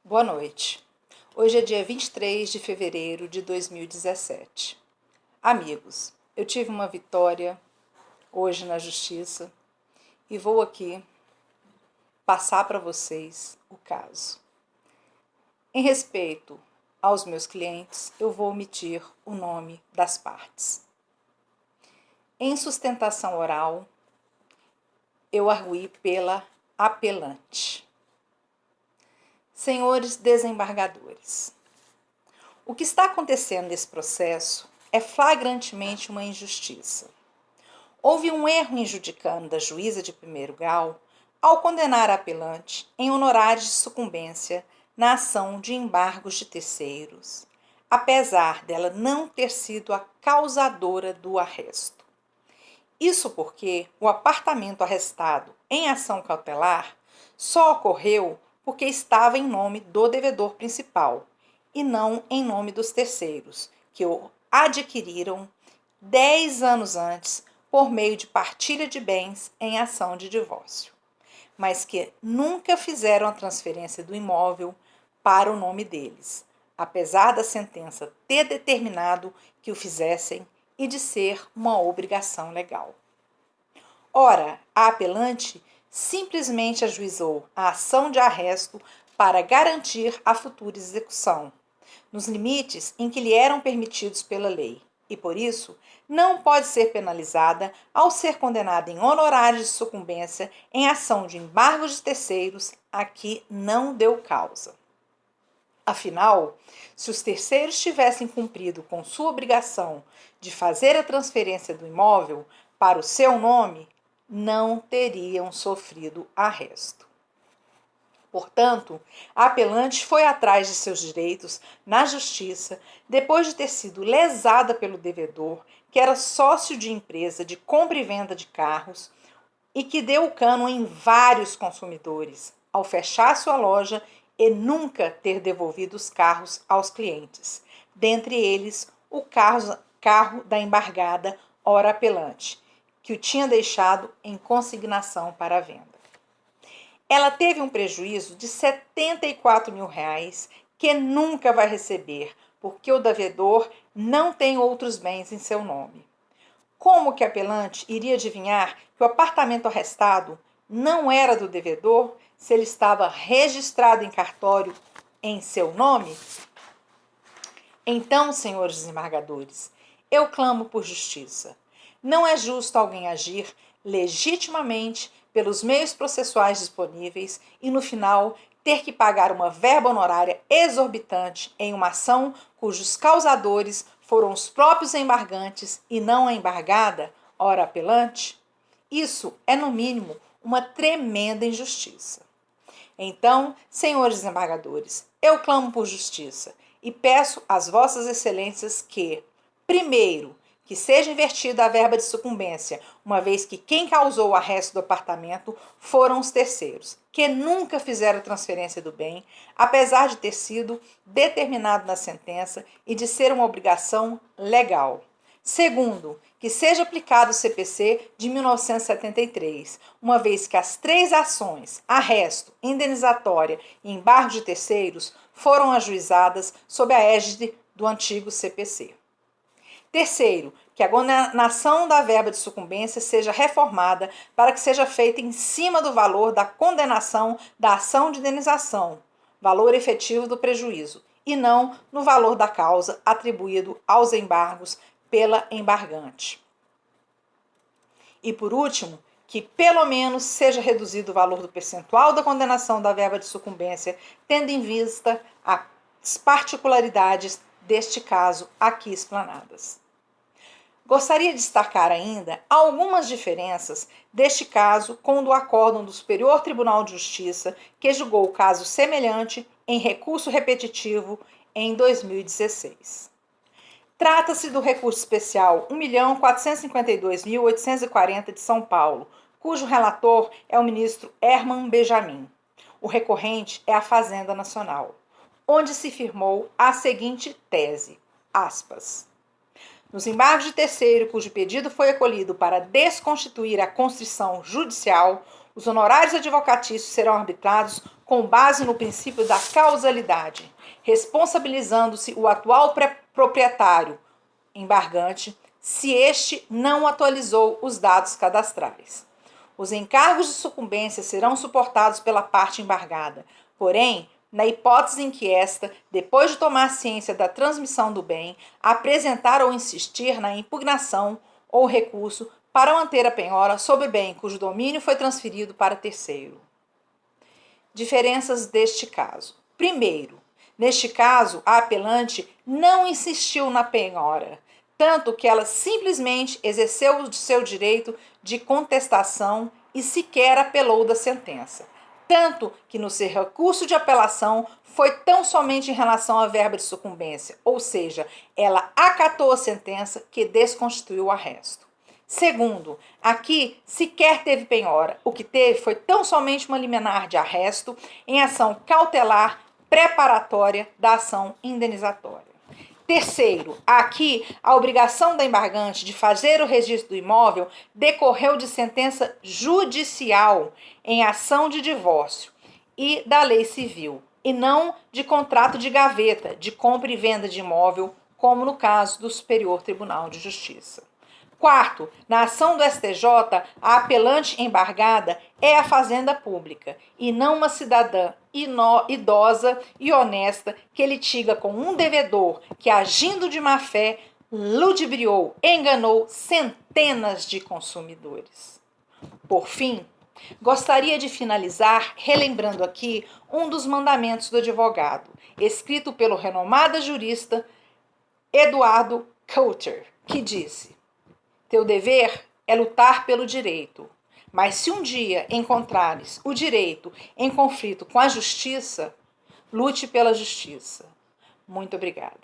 Boa noite. Hoje é dia 23 de fevereiro de 2017. Amigos, eu tive uma vitória hoje na justiça e vou aqui passar para vocês o caso. Em respeito aos meus clientes, eu vou omitir o nome das partes. Em sustentação oral, eu arguí pela apelante. Senhores desembargadores, o que está acontecendo nesse processo é flagrantemente uma injustiça. Houve um erro injudicando da juíza de primeiro grau ao condenar a apelante em honorários de sucumbência na ação de embargos de terceiros, apesar dela não ter sido a causadora do arresto. Isso porque o apartamento arrestado em ação cautelar só ocorreu porque estava em nome do devedor principal e não em nome dos terceiros, que o adquiriram 10 anos antes por meio de partilha de bens em ação de divórcio, mas que nunca fizeram a transferência do imóvel para o nome deles, apesar da sentença ter determinado que o fizessem e de ser uma obrigação legal. Ora, a apelante simplesmente ajuizou a ação de arresto para garantir a futura execução, nos limites em que lhe eram permitidos pela lei, e por isso não pode ser penalizada ao ser condenada em honorários de sucumbência em ação de embargos de terceiros a que não deu causa. Afinal, se os terceiros tivessem cumprido com sua obrigação de fazer a transferência do imóvel para o seu nome, não teriam sofrido arresto. Portanto, a apelante foi atrás de seus direitos na justiça depois de ter sido lesada pelo devedor, que era sócio de empresa de compra e venda de carros e que deu o cano em vários consumidores ao fechar sua loja e nunca ter devolvido os carros aos clientes, dentre eles o carro da embargada ora apelante, que o tinha deixado em consignação para a venda. Ela teve um prejuízo de R$74 mil que nunca vai receber, porque o devedor não tem outros bens em seu nome. Como que a apelante iria adivinhar que o apartamento arrestado não era do devedor se ele estava registrado em cartório em seu nome? Então, senhores desembargadores, eu clamo por justiça. Não é justo alguém agir legitimamente pelos meios processuais disponíveis e, no final, ter que pagar uma verba honorária exorbitante em uma ação cujos causadores foram os próprios embargantes e não a embargada, ora apelante? Isso é, no mínimo, uma tremenda injustiça. Então, senhores desembargadores, eu clamo por justiça e peço às vossas excelências que, primeiro, que seja invertida a verba de sucumbência, uma vez que quem causou o arresto do apartamento foram os terceiros, que nunca fizeram a transferência do bem, apesar de ter sido determinado na sentença e de ser uma obrigação legal. Segundo, que seja aplicado o CPC de 1973, uma vez que as 3 ações, arresto, indenizatória e embargo de terceiros, foram ajuizadas sob a égide do antigo CPC. Terceiro, que a condenação da verba de sucumbência seja reformada para que seja feita em cima do valor da condenação da ação de indenização, valor efetivo do prejuízo, e não no valor da causa atribuído aos embargos pela embargante. E por último, que pelo menos seja reduzido o valor do percentual da condenação da verba de sucumbência, tendo em vista as particularidades deste caso aqui explanadas. Gostaria de destacar ainda algumas diferenças deste caso com o do acórdão do Superior Tribunal de Justiça, que julgou o caso semelhante em recurso repetitivo em 2016. Trata-se do recurso especial 1.452.840 de São Paulo, cujo relator é o ministro Herman Benjamin. O recorrente é a Fazenda Nacional, onde se firmou a seguinte tese, aspas, nos embargos de terceiro cujo pedido foi acolhido para desconstituir a constrição judicial, Os honorários advocatícios serão arbitrados com base no princípio da causalidade, responsabilizando-se o atual proprietário embargante se este não atualizou os dados cadastrais. Os encargos de sucumbência serão suportados pela parte embargada, porém, na hipótese em que esta, depois de tomar ciência da transmissão do bem, apresentar ou insistir na impugnação ou recurso para manter a penhora sobre o bem cujo domínio foi transferido para terceiro. Diferenças deste caso. Primeiro, neste caso, a apelante não insistiu na penhora, tanto que ela simplesmente exerceu o seu direito de contestação e sequer apelou da sentença. Tanto que no seu recurso de apelação foi tão somente em relação à verba de sucumbência, ou seja, ela acatou a sentença que desconstituiu o arresto. Segundo, aqui sequer teve penhora. O que teve foi tão somente uma liminar de arresto em ação cautelar preparatória da ação indenizatória. Terceiro, aqui a obrigação da embargante de fazer o registro do imóvel decorreu de sentença judicial em ação de divórcio e da lei civil, e não de contrato de gaveta, de compra e venda de imóvel, como no caso do Superior Tribunal de Justiça. Quarto, na ação do STJ, a apelante embargada é a fazenda pública e não uma cidadã idosa e honesta que litiga com um devedor que, agindo de má fé, ludibriou, enganou centenas de consumidores. Por fim, gostaria de finalizar relembrando aqui um dos mandamentos do advogado, escrito pelo renomado jurista Eduardo Coulter, que disse: teu dever é lutar pelo direito, mas se um dia encontrares o direito em conflito com a justiça, lute pela justiça. Muito obrigada.